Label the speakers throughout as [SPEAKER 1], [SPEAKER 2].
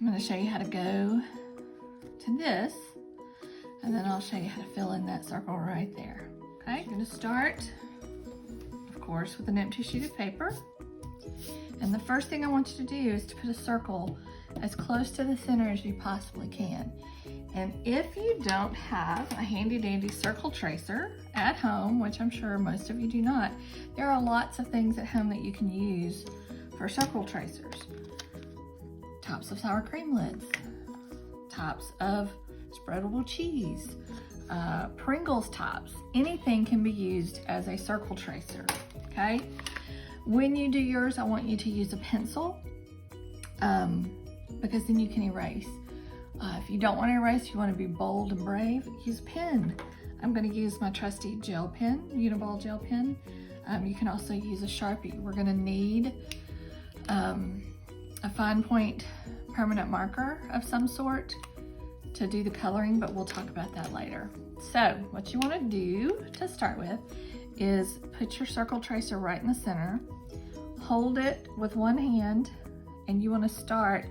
[SPEAKER 1] I'm going to show you how to go to this, and then I'll show you how to fill in that circle right there. Okay, I'm going to start, of course, with an empty sheet of paper. And the first thing I want you to do is to put a circle as close to the center as you possibly can. And if you don't have a handy dandy circle tracer at home, which I'm sure most of you do not, there are lots of things at home that you can use for circle tracers. Tops of sour cream lids, tops of spreadable cheese, Pringles tops, anything can be used as a circle tracer, okay? When you do yours, I want you to use a pencil because then you can erase. If you don't want to erase, you want to be bold and brave, use a pen. I'm going to use my trusty gel pen, Uniball gel pen. You can also use a Sharpie. We're going to need a fine point permanent marker of some sort to do the coloring, but we'll talk about that later. So what you want to do to start with is put your circle tracer right in the center, hold it with one hand, and you want to start,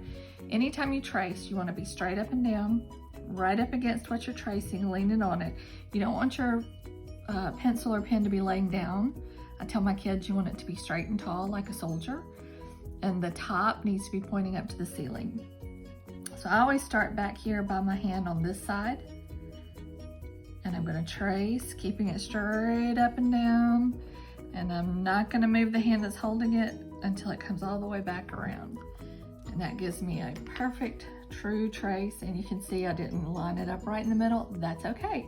[SPEAKER 1] anytime you trace, you want to be straight up and down, right up against what you're tracing, leaning on it. You don't want your pencil or pen to be laying down. I tell my kids you want it to be straight and tall like a soldier, and the top needs to be pointing up to the ceiling. So I always start back here by my hand on this side, and I'm going to trace, keeping it straight up and down, and I'm not going to move the hand that's holding it until it comes all the way back around. And that gives me a perfect true trace, and you can see I didn't line it up right in the middle. That's okay.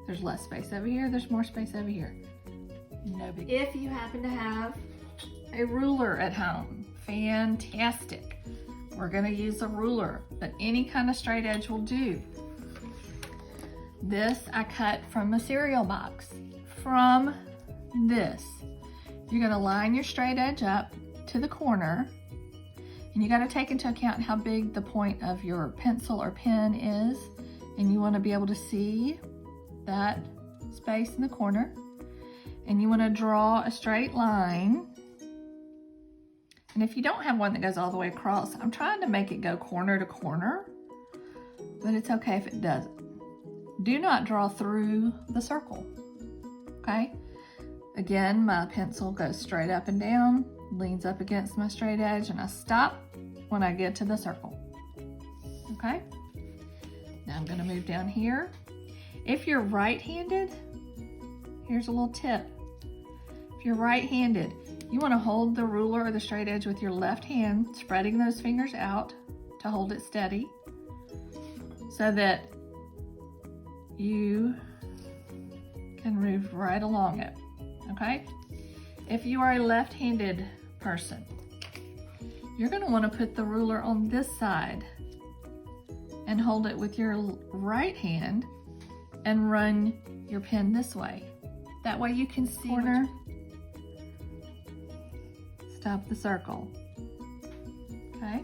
[SPEAKER 1] There's less space over here, there's more space over here. No big deal. If you happen to have a ruler at home, fantastic. We're gonna use a ruler, but any kind of straight edge will do. This I cut from a cereal box. From this, you're gonna line your straight edge up to the corner, and you gotta take into account how big the point of your pencil or pen is, and you wanna be able to see that space in the corner, and you wanna draw a straight line. And if you don't have one that goes all the way across, I'm trying to make it go corner to corner, but it's okay if it doesn't. Do not draw through the circle, okay? Again, my pencil goes straight up and down, leans up against my straight edge, and I stop when I get to the circle, okay? Now I'm gonna move down here. If you're right-handed, here's a little tip. If you're right-handed, you wanna hold the ruler or the straight edge with your left hand, spreading those fingers out to hold it steady so that you can move right along it, okay? If you are a left-handed person, you're gonna wanna put the ruler on this side and hold it with your right hand and run your pen this way. That way you can see corner, stop the circle, okay?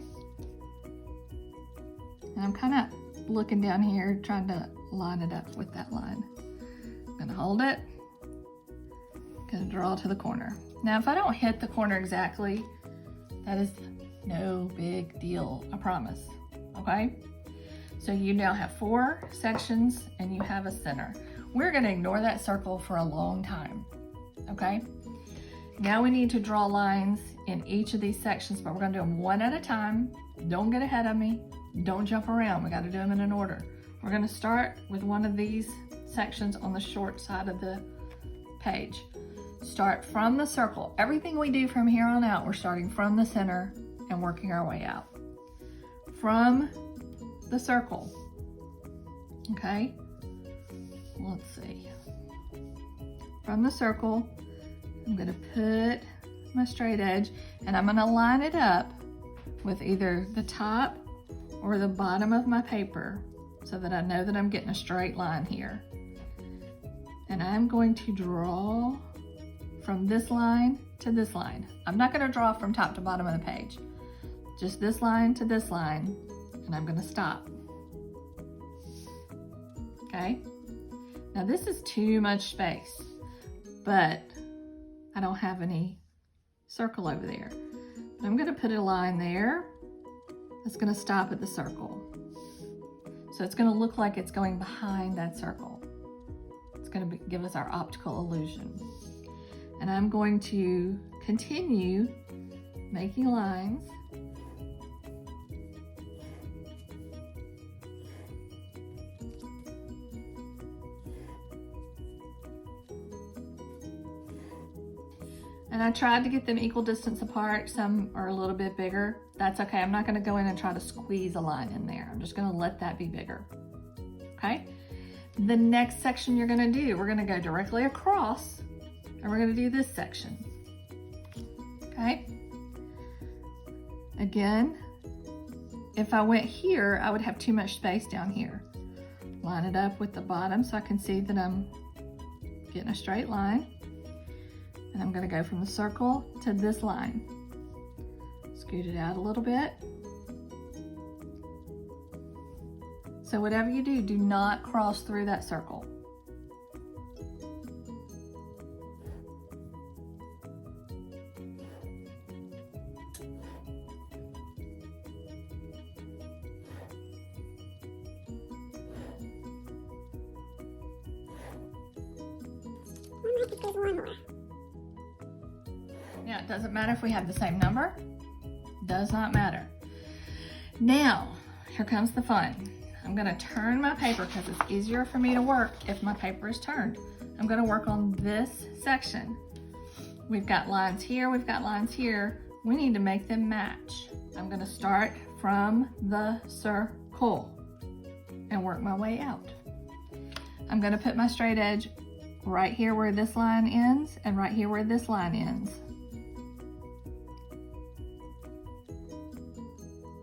[SPEAKER 1] And I'm kind of looking down here, trying to line it up with that line. I'm gonna hold it, gonna draw to the corner. Now, if I don't hit the corner exactly, that is no big deal, I promise, okay? So you now have 4 sections and you have a center. We're gonna ignore that circle for a long time, okay? Now we need to draw lines in each of these sections, but we're gonna do them one at a time. Don't get ahead of me, don't jump around, we gotta do them in an order. We're gonna start with one of these sections on the short side of the page. Start from the circle. Everything we do from here on out, we're starting from the center and working our way out. From the circle, okay? Let's see. From the circle, I'm gonna put my straight edge and I'm gonna line it up with either the top or the bottom of my paper so that I know that I'm getting a straight line here. And I'm going to draw from this line to this line. I'm not gonna draw from top to bottom of the page. Just this line to this line, and I'm gonna stop. Okay? Now this is too much space, but I don't have any circle over there. But I'm gonna put a line there, that's going to stop at the circle. So it's going to look like it's going behind that circle. It's going to give us our optical illusion. And I'm going to continue making lines. And I tried to get them equal distance apart. Some are a little bit bigger. That's okay. I'm not going to go in and try to squeeze a line in there. I'm just going to let that be bigger. Okay. The next section you're going to do, we're going to go directly across and we're going to do this section. Okay. Again, if I went here, I would have too much space down here. Line it up with the bottom so I can see that I'm getting a straight line. And I'm going to go from the circle to this line. Scoot it out a little bit. So whatever you do, do not cross through that circle. Now, it doesn't matter if we have the same number. Does not matter. Now, here comes the fun. I'm going to turn my paper because it's easier for me to work if my paper is turned. I'm going to work on this section. We've got lines here, we've got lines here. We need to make them match. I'm going to start from the circle and work my way out. I'm going to put my straight edge right here where this line ends and right here where this line ends.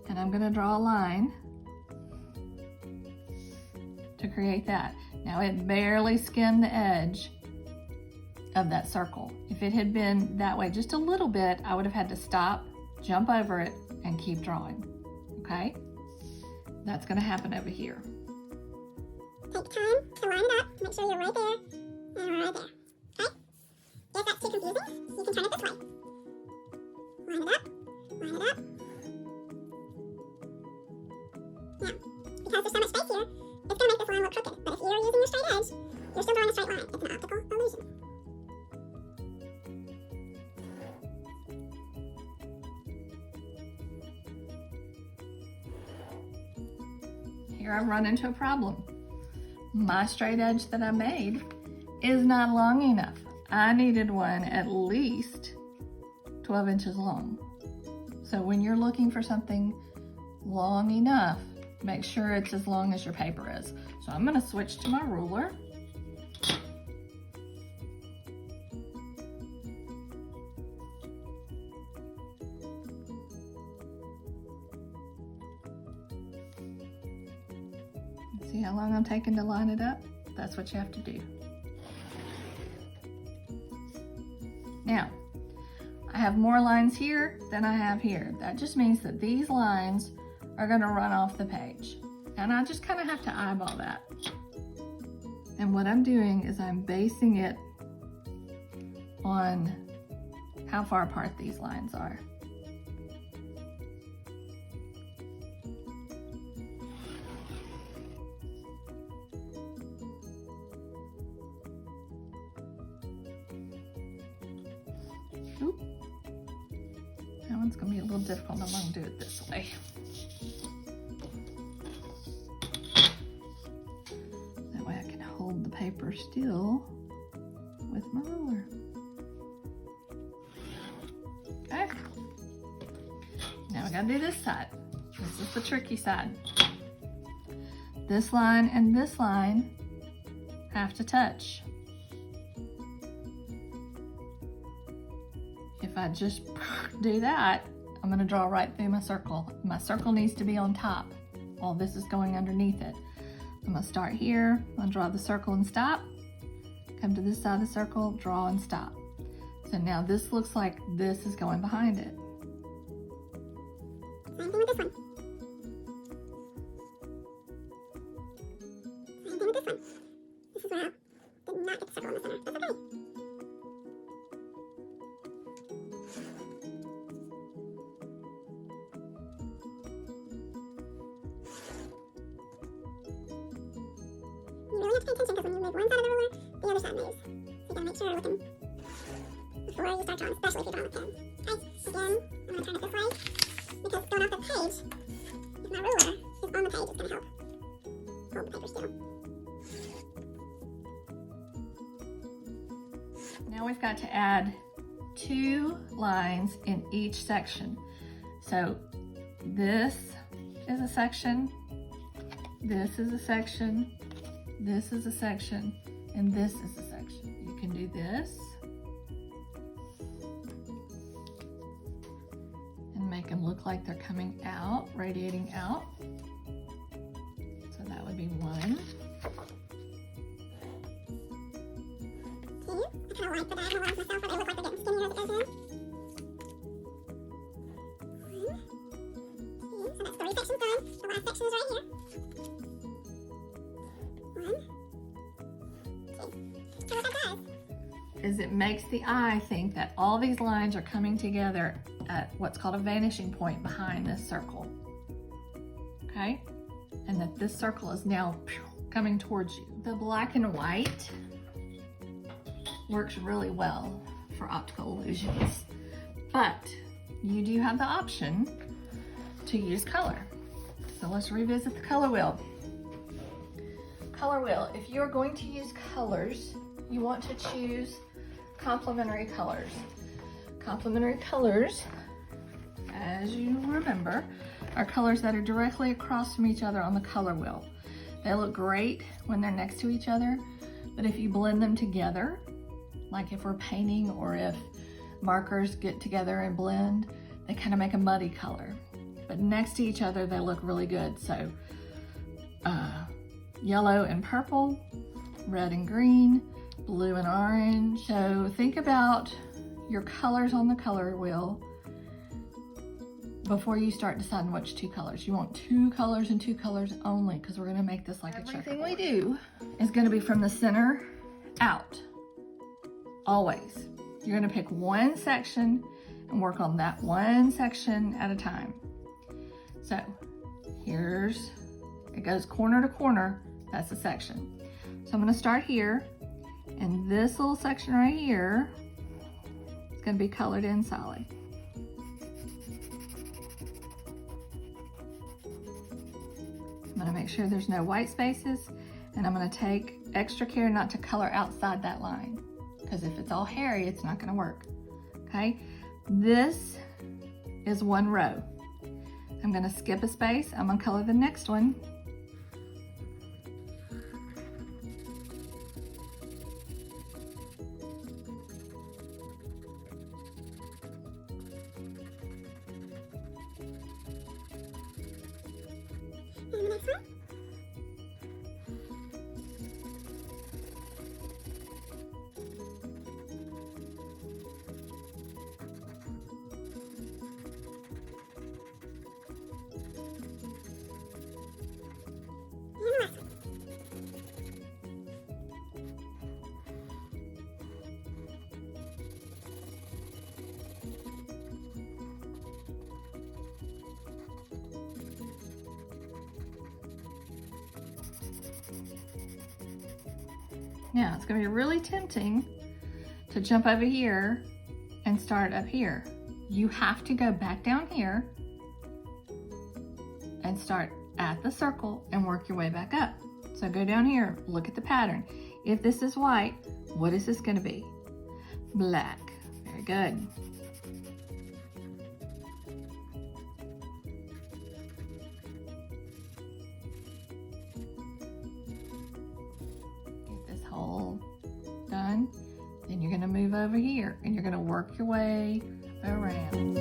[SPEAKER 1] And I'm going to draw a line to create that. Now it barely skimmed the edge of that circle. If it had been that way just a little bit, I would have had to stop, jump over it, and keep drawing. Okay? That's going to happen over here.
[SPEAKER 2] Take time to line it up. Make sure you're right there and right there. Okay? If that's too confusing, you can turn it this way. Line it up. Line it up. Now, because there's so much space here, it's going to make this line look crooked. But if you're using your straight edge, you're still drawing a straight line. It's an optical illusion.
[SPEAKER 1] Here I've run into a problem. My straight edge that I made is not long enough. I needed one at least 12 inches long. So when you're looking for something long enough, make sure it's as long as your paper is. So I'm going to switch to my ruler. See how long I'm taking to line it up? That's what you have to do. Now, I have more lines here than I have here. That just means that these lines are going to run off the page. And I just kind of have to eyeball that. And what I'm doing is I'm basing it on how far apart these lines are. Oop. That one's going to be a little difficult. I'm going to do it this way. That way I can hold the paper still with my ruler. Okay. Now we got to do this side. This is the tricky side. This line and this line have to touch. If I just do that, I'm going to draw right through my circle. My circle needs to be on top while this is going underneath it. I'm going to start here, I'm going to draw the circle and stop, come to this side of the circle, draw and stop. So now this looks like this is going behind it.
[SPEAKER 2] Same thing with this one. Same thing with this one. This is where I did not get the circle in the center. That's okay. pay attention because when you move one side of the ruler, the other side moves. So you gotta make sure you're looking before you start drawing, especially if you're drawing with pen. Okay, again, I'm gonna turn it this way because going off the page, if my ruler is on the page, it's gonna help hold the paper still.
[SPEAKER 1] Now we've got to add 2 lines in each section. So this is a section, this is a section, this is a section, and this is a section. You can do this and make them look like they're coming out, radiating out. So that would be 1.
[SPEAKER 2] See, I kind of like the diagonal lines myself, but they look like they're getting skinnier as it goes in. 1, 2, so that's 3 sections done. The last section is right here. 1, 2. So what that does
[SPEAKER 1] is it makes the eye think that all these lines are coming together at what's called a vanishing point behind this circle. Okay? And that this circle is now coming towards you. The black and white works really well for optical illusions, but you do have the option to use color. So let's revisit the color wheel. Color wheel, if you're going to use colors, you want to choose complementary colors. Complementary colors, as you remember, are colors that are directly across from each other on the color wheel. They look great when they're next to each other, but if you blend them together, like if we're painting or if markers get together and blend, they kind of make a muddy color. But next to each other, they look really good. So yellow and purple, red and green, blue and orange. So think about your colors on the color wheel before you start deciding which 2 colors. You want 2 colors and 2 colors only, because we're gonna make this like a checkerboard. Everything we do is gonna be from the center out, always. You're gonna pick one section and work on that one section at a time. So it goes corner to corner, that's a section. So I'm gonna start here, and this little section right here is gonna be colored in solid. I'm gonna make sure there's no white spaces, and I'm gonna take extra care not to color outside that line, because if it's all hairy, it's not gonna work, okay? This is 1 row. I'm gonna skip a space, I'm gonna color the next one.
[SPEAKER 2] and the next one.
[SPEAKER 1] Now, it's gonna be really tempting to jump over here and start up here. You have to go back down here and start at the circle and work your way back up. So go down here, look at the pattern. If this is white, what is this gonna be? Black. Very good. Hole done, then you're going to move over here and you're going to work your way around.